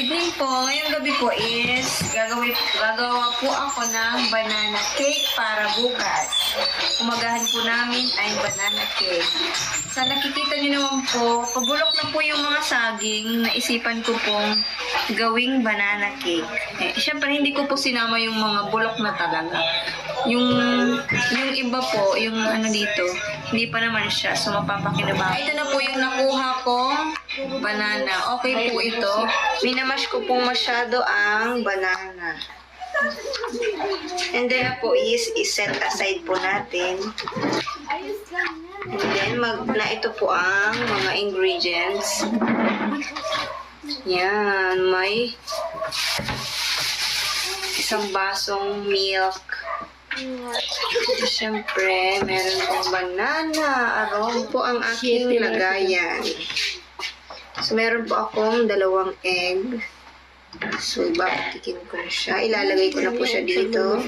evening po. Ngayong gabi po is gagawa po ako ng banana cake para bukas. Umagahan po namin ay banana cake. Sa nakikita niyo naman po, pabulok na po yung mga saging, naisipan ko pong gawing banana cake. Siyempre, hindi ko po sinama yung mga bulok na talaga. Yung iba po, yung ano dito, hindi pa naman siya. So, mapapakinabangan. Ito na po yung nakuha kong banana. Okay po ito. Minamash ko pong masyado ang banana. And then po is set aside po natin. And then, na ito po ang mga ingredients. Yan, may isang basong milk. Siyempre, meron pong banana. Aron po ang aking lagayan. So, meron po akong 2 egg. So, ibabatikin ko na siya. Ilalagay ko na po siya dito.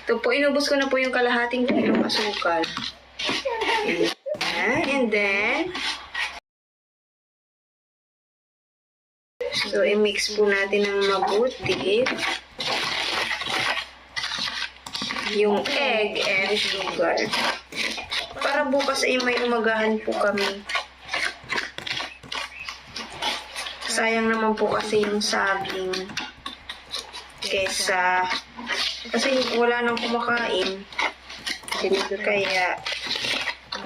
Ito po, inubos ko na po yung kalahating kilong asukal. And then, so, i-mix po natin ng mabuti yung egg and sugar. Para bukas ay may umagahan po kami. Sayang naman po kasi yung saging kasi wala nang kumakain. Kaya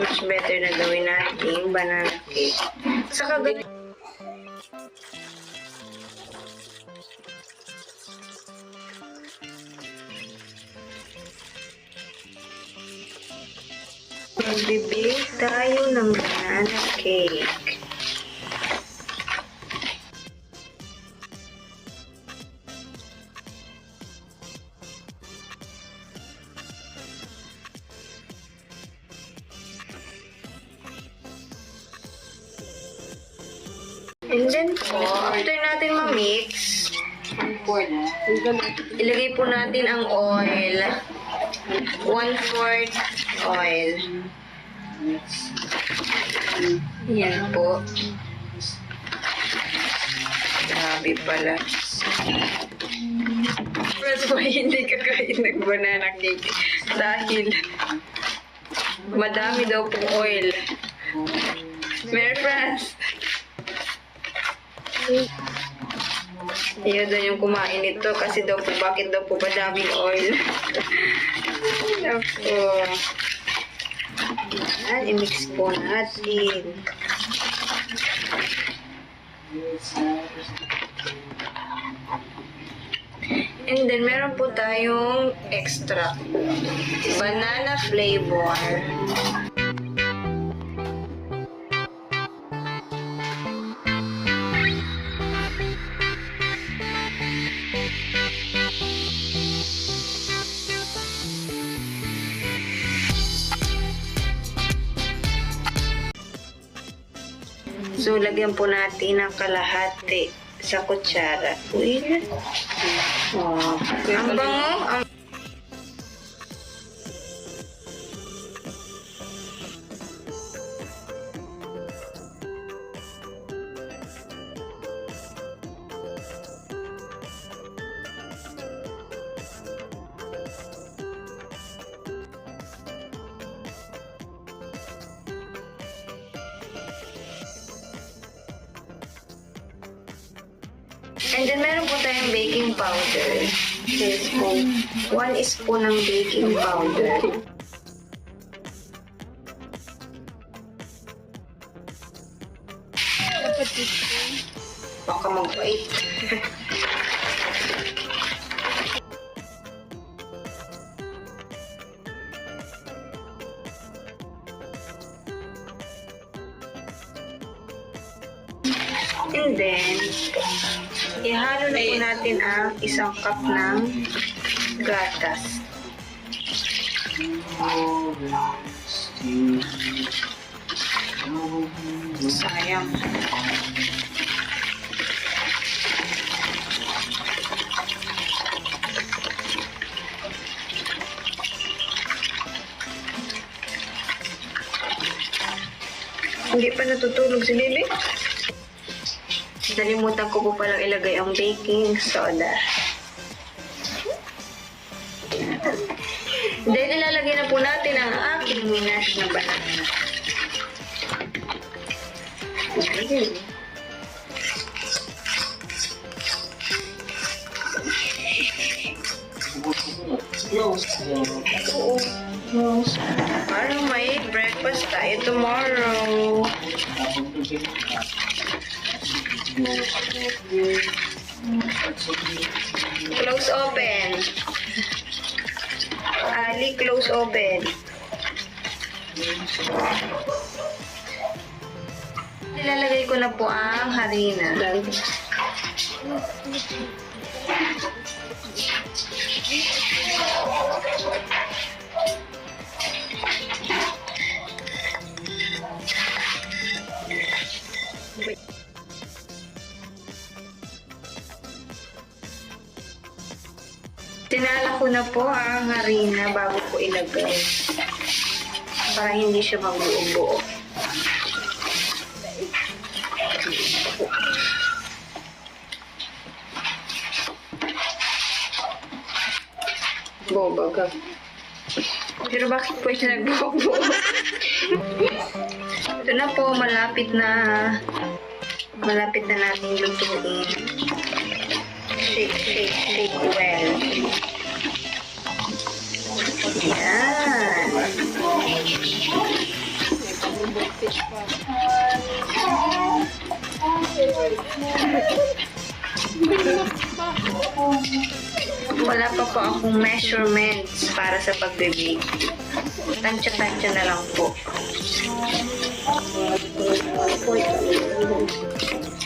much better na gawin natin banana cake. Saka ganyan. Magbibili tayo ng banana cake. And then po, after natin ma-mix, ilagay po natin ang oil. 1/4 oil. Yan po. Grabe pala. Pero why hindi kakain ng banana cake? Dahil madami daw pong oil. Merry friends! Ayaw daw yung kumain ito kasi daw po, bakit daw po madaming oil? Ako. Yan, i-mix po natin. And then, meron po tayong extra banana flavor. So, lagyan po natin ng kalahati sa kutsara. Uy. Oh. Ang bango. And then, meron po tayong baking powder. 1 spoon ng baking powder. Baka mag-bait. And then, ihalo na po natin ang isang cup ng gatas. Sayang. Hindi pa natutulog si Bibi. Nalimutan ko po palang ilagay ang baking soda. Then, ilalagay na po natin ang aking minash na banana. Okay. Para may breakfast tayo tomorrow. Close open. Ali, close open. Nilalagay ko na po ang harina. Tinala ko na po ang harina bago ko ilagay para hindi siya magbuo-buo. Boba ka. Pero bakit po ito nagbuo-buo? Ito na po, malapit na natin lutuin. Shake well. Yan. Wala pa po akong measurements para sa pagbe-bake. Tansya-tansya na lang po.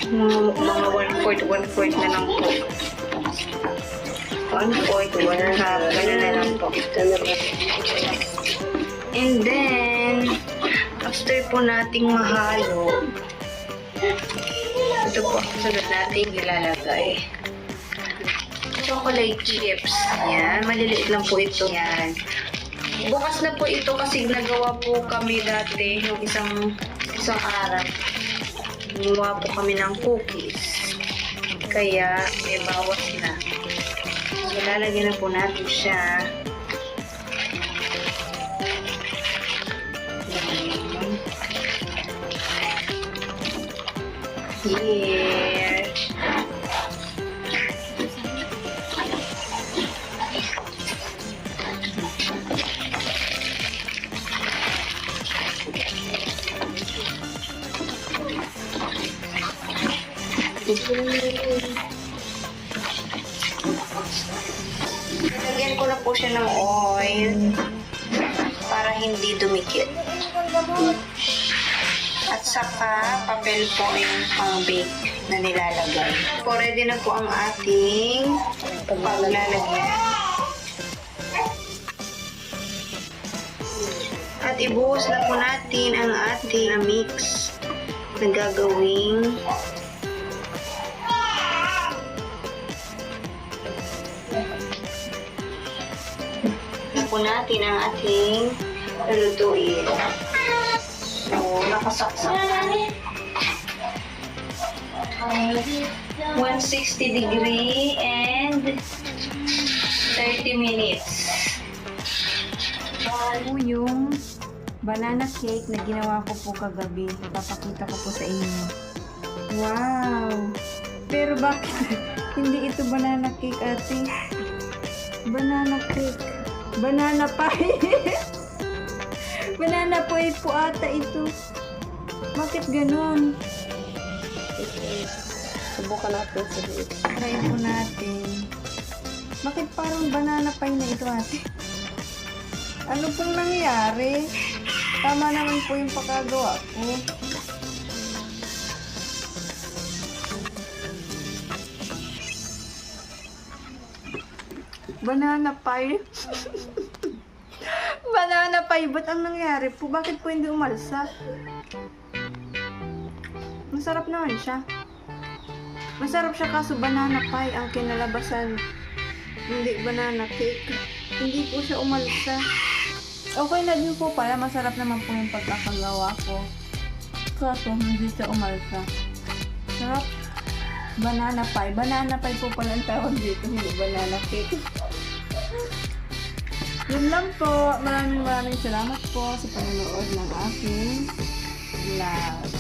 Mga 1/4 na lang po. 1/4, gano'n na lang po. And then, after po nating mahalo, ito po ang sunod natin ilalagay. Chocolate chips. Yan, maliliit lang po ito. Yan. Bukas na po ito kasi nagawa po kami dati yung isang araw. Gumawa po kami ng cookies. Kaya may bawas na. So, lalagyan na po natin siya. Here. Lagyan ko na po siya ng oil para hindi dumikit. At saka papel po yung pang-bake na nilalagay. So, ready na po ang ating paglalagyan. At ibuhos na po natin ang ating mix na gagawing po natin ang ating lulutuin. So, nakasaksak. 160 degree and 30 minutes. Ito yung banana cake na ginawa ko po kagabi. Papakita ko po sa inyo. Wow! Pero bakit hindi ito banana cake, ate? Banana cake. Banana pie. Banana pie po ata ito. Bakit ganon? Subukan natin sa liit. Try po natin. Bakit parang banana pie na ito, ate? Ano pong nangyari? Tama naman po yung pagkagawa ko. Banana pie. Banana pie. Ba't ang nangyari po? Bakit po hindi umalsa? Masarap naman siya. Masarap siya kaso banana pie ang kinalabasan. Hindi banana cake. Hindi po siya umalsa. Okay na din po pala. Masarap naman po yung pagkakagawa ko. Kaso hindi siya umalsa. Sarap. Banana pie. Banana pie po pala ang tawag dito. Hindi banana cake. Yun lang po. Maraming salamat po sa panonood ng aking vlog.